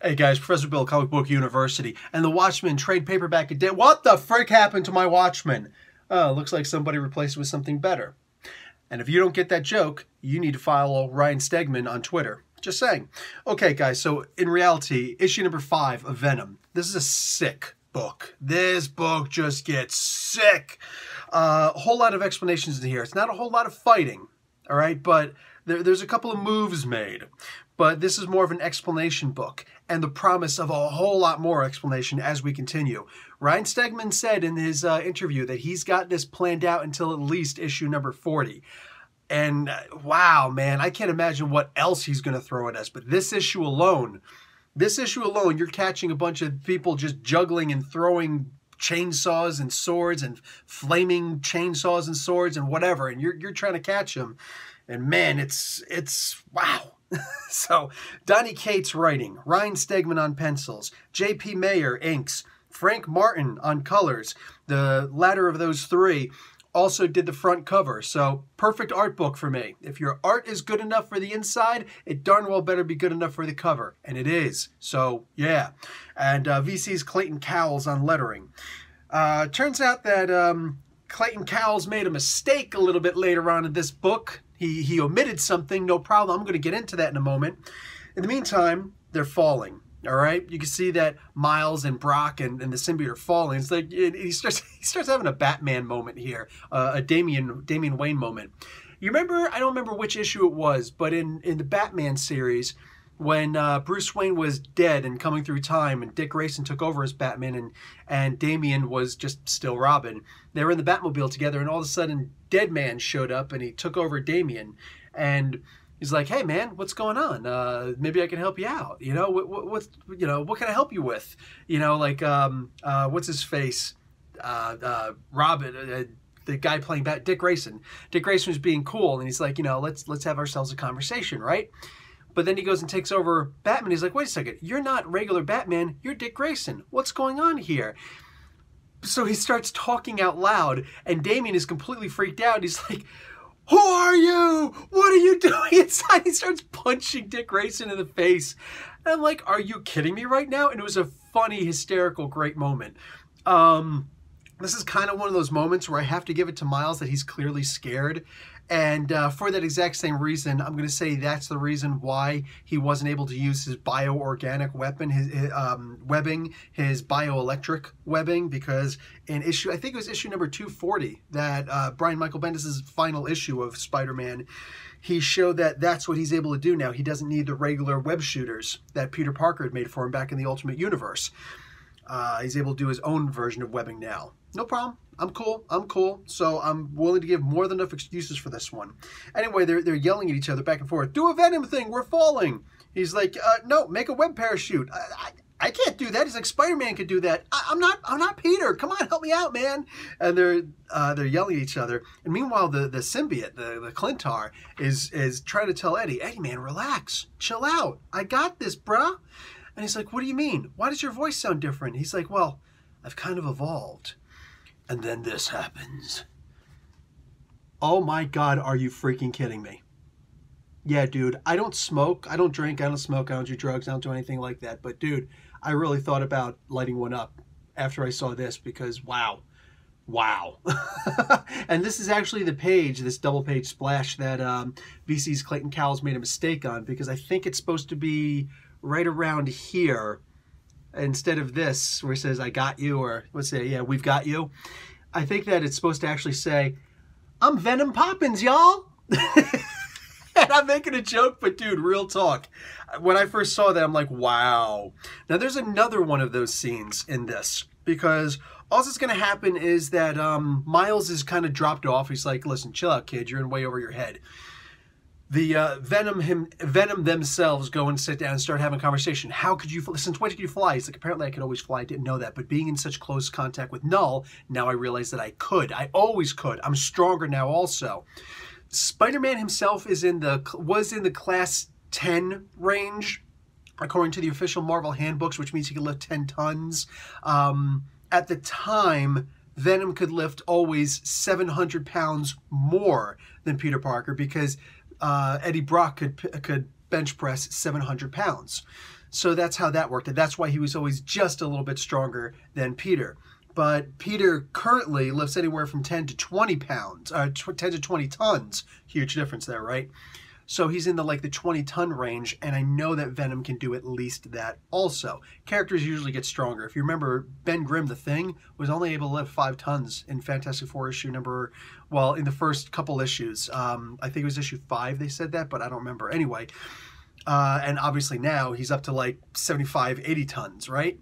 Hey guys, Professor Bill, Comic Book University, and the Watchmen trade paperback edition. What the frick happened to my Watchmen? Oh, looks like somebody replaced it with something better. And if you don't get that joke, you need to follow Ryan Stegman on Twitter. Just saying. Okay, guys, so in reality, issue number 5 of Venom. This is a sick book. This book just gets sick. A whole lot of explanations in here. It's not a whole lot of fighting, all right? But there's a couple of moves made. But this is more of an explanation book and the promise of a whole lot more explanation as we continue. Ryan Stegman said in his interview that he's got this planned out until at least issue number 40. And wow, man, I can't imagine what else he's going to throw at us. But this issue alone, you're catching a bunch of people just juggling and throwing chainsaws and swords and flaming chainsaws and swords and whatever. And you're trying to catch them. And man, it's wow. So, Donny Cates writing, Ryan Stegman on pencils, J.P. Mayer inks, Frank Martin on colors. The latter of those three also did the front cover. So, perfect art book for me. If your art is good enough for the inside, it darn well better be good enough for the cover. And it is. So, yeah. And VC's Clayton Cowles on lettering. Turns out that Clayton Cowles made a mistake a little bit later on in this book. He omitted something, no problem. I'm going to get into that in a moment. In the meantime, they're falling, all right? You can see that Miles and Brock and the symbiote are falling. It's like he starts having a Batman moment here, a Damian Wayne moment. You remember, I don't remember which issue it was, but in the Batman series, when Bruce Wayne was dead and coming through time and Dick Grayson took over as Batman and Damian was just still Robin, they were in the Batmobile together and all of a sudden Deadman showed up and he took over Damian and he's like, hey man, what's going on? Maybe I can help you out. You know, what can I help you with? You know, like, what's his face? Robin, the guy playing Dick Grayson. Dick Grayson was being cool and he's like, you know, let's have ourselves a conversation, right? But then he goes and takes over Batman. He's like, wait a second, you're not regular Batman, you're Dick Grayson. What's going on here? So he starts talking out loud, and Damian is completely freaked out. He's like, who are you? What are you doing inside? He starts punching Dick Grayson in the face. And I'm like, are you kidding me right now? And it was a funny, hysterical, great moment. This is kind of one of those moments where I have to give it to Miles that he's clearly scared. And for that exact same reason, I'm going to say that's the reason why he wasn't able to use his bioorganic weapon, his webbing, his bioelectric webbing, because in issue, I think it was issue number 240, that Brian Michael Bendis' final issue of Spider-Man, he showed that that's what he's able to do now. He doesn't need the regular web shooters that Peter Parker had made for him back in the Ultimate Universe. He's able to do his own version of webbing now. No problem. I'm cool. So I'm willing to give more than enough excuses for this one. Anyway, they're yelling at each other back and forth. Do a Venom thing. We're falling. He's like, no, make a web parachute. I can't do that. He's like, Spider-Man could do that. I'm not Peter. Come on, help me out, man. And they're yelling at each other. And meanwhile, the symbiote, the Clintar, is trying to tell Eddie, man, relax, chill out. I got this, bruh. And he's like, what do you mean? Why does your voice sound different? He's like, well, I've kind of evolved. And then this happens. Oh my God, are you freaking kidding me? Yeah, dude, I don't smoke, I don't drink, I don't smoke, I don't do drugs, I don't do anything like that. But dude, I really thought about lighting one up after I saw this because wow. And this is actually the page, this double page splash that VC's Clayton Cowles made a mistake on, because I think it's supposed to be right around here. Instead of this, where it says, I got you, or let's say, yeah, we've got you. I think that it's supposed to actually say, I'm Venom Poppins, y'all. And I'm making a joke, but dude, real talk. When I first saw that, I'm like, wow. Now, there's another one of those scenes in this, because all that's going to happen is that Miles is kind of dropped off. He's like, listen, chill out, kid. You're in way over your head. The Venom themselves go and sit down and start having a conversation. How could you, since when did you fly? He's like, apparently I could always fly. I didn't know that. But being in such close contact with Null, now I realize that I could. I always could. I'm stronger now also. Spider-Man himself was in the class 10 range, according to the official Marvel handbooks, which means he could lift 10 tons. At the time, Venom could lift always 700 pounds more than Peter Parker, because Eddie Brock could bench press 700 pounds. So that's how that worked. And that's why he was always just a little bit stronger than Peter. But Peter currently lifts anywhere from 10 to 20 pounds, 10 to 20 tons. Huge difference there, right? So he's in the 20-ton range, and I know that Venom can do at least that also. Characters usually get stronger. If you remember, Ben Grimm, the Thing, was only able to lift 5 tons in Fantastic Four issue number, well, in the first couple issues. I think it was issue 5 they said that, but I don't remember. Anyway, and obviously now he's up to 75, 80 tons, right?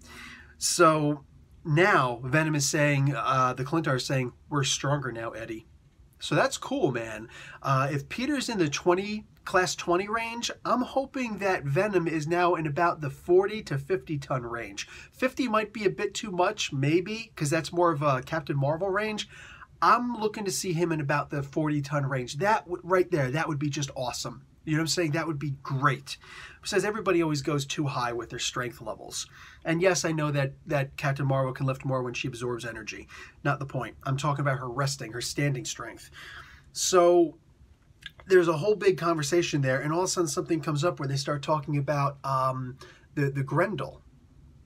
So now Venom is saying, the Clintar is saying, we're stronger now, Eddie. So that's cool, man. If Peter's in the class 20 range, I'm hoping that Venom is now in about the 40 to 50 ton range. 50 might be a bit too much, maybe, because that's more of a Captain Marvel range. I'm looking to see him in about the 40 ton range. That right there, that would be just awesome. You know what I'm saying? That would be great. Because everybody always goes too high with their strength levels. And yes, I know that Captain Marvel can lift more when she absorbs energy. Not the point. I'm talking about her resting, her standing strength. So there's a whole big conversation there, and all of a sudden something comes up where they start talking about the Grendel.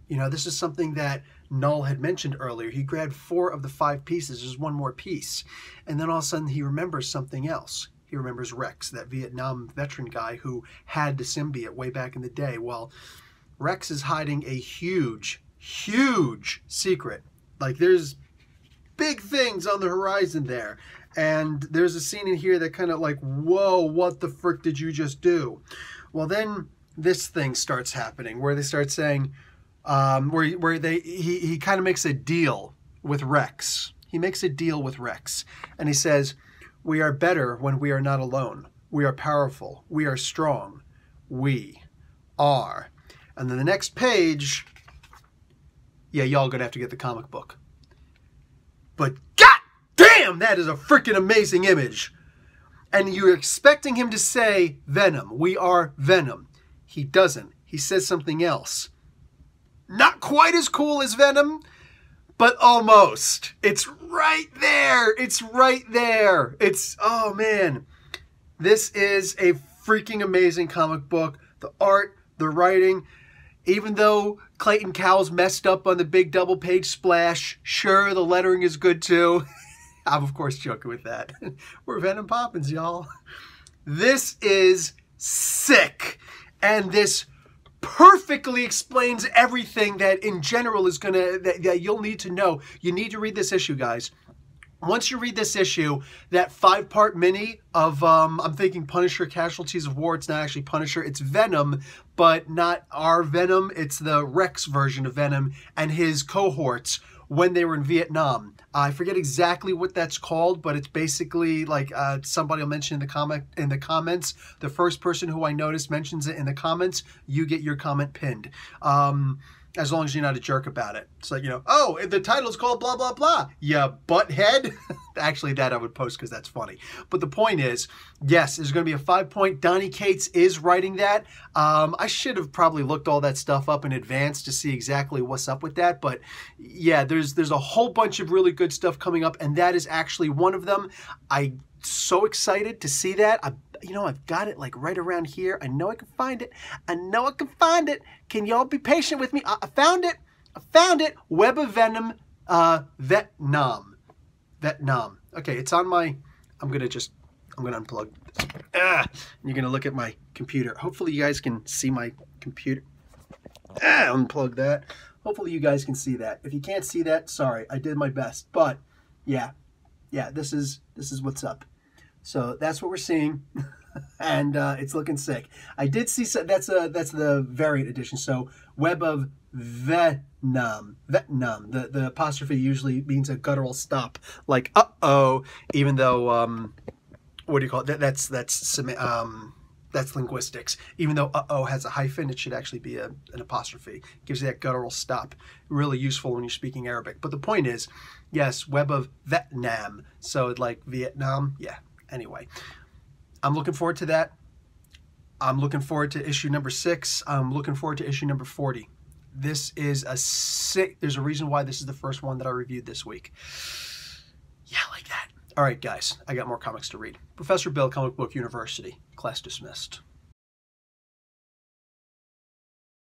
You know, this is something that Null had mentioned earlier. He grabbed 4 of the 5 pieces. There's one more piece. And then all of a sudden he remembers something else. He remembers Rex, that Vietnam veteran guy who had the symbiote way back in the day. Well, Rex is hiding a huge, huge secret. There's big things on the horizon there. And there's a scene in here that kind of whoa, what the frick did you just do? Well, then this thing starts happening where they start saying, he kind of makes a deal with Rex. He makes a deal with Rex. And he says, we are better when we are not alone. We are powerful. We are strong. We are. And then the next page, yeah, y'all gonna have to get the comic book. But god damn, that is a freaking amazing image. And you're expecting him to say Venom. We are Venom. He doesn't. He says something else. Not quite as cool as Venom, but almost. It's right there. It's right there. It's, oh man. This is a freaking amazing comic book. The art, the writing. Even though Clayton Cowles messed up on the big double page splash, sure, the lettering is good too. I'm of course joking with that. We're Venom Poppins, y'all. This is sick. And this perfectly explains everything that in general is that you'll need to know. You need to read this issue, guys. Once you read this issue, that 5-part mini of, I'm thinking Punisher Casualties of War. It's not actually Punisher. It's Venom, but not our Venom. It's the Rex version of Venom and his cohorts when they were in Vietnam. I forget exactly what that's called, but it's basically somebody will mention in the comments. The first person who I noticed mentions it in the comments, you get your comment pinned. As long as you're not a jerk about it. It's oh, the title's called blah, blah, blah. Yeah, butthead. Actually, that I would post because that's funny. But the point is, yes, there's going to be a 5-point. Donny Cates is writing that. I should have probably looked all that stuff up in advance to see exactly what's up with that. But yeah, there's a whole bunch of really good stuff coming up, and that is actually one of them. I'm so excited to see that. I've got it right around here. I know I can find it. I know I can find it. Can y'all be patient with me? I found it. I found it. Web of Venom, Vietnam. Okay, it's on my, I'm going to unplug this. You're going to look at my computer. Hopefully you guys can see my computer. Unplug that. Hopefully you guys can see that. If you can't see that, sorry, I did my best. But yeah, this is what's up. So that's what we're seeing, and it's looking sick. I did see that's the variant edition. So Web of Venom. The apostrophe usually means a guttural stop, like uh-oh. Even though what do you call it? That's linguistics. Even though uh-oh has a hyphen, it should actually be an apostrophe. It gives you that guttural stop. Really useful when you're speaking Arabic. But the point is, yes, Web of Vietnam. So like Vietnam, yeah. Anyway, I'm looking forward to that. I'm looking forward to issue number 6. I'm looking forward to issue number 40. This is a sick, there's a reason why this is the first one that I reviewed this week. Yeah, like that. All right, guys, I got more comics to read. Professor Bill, Comic Book University. Class dismissed.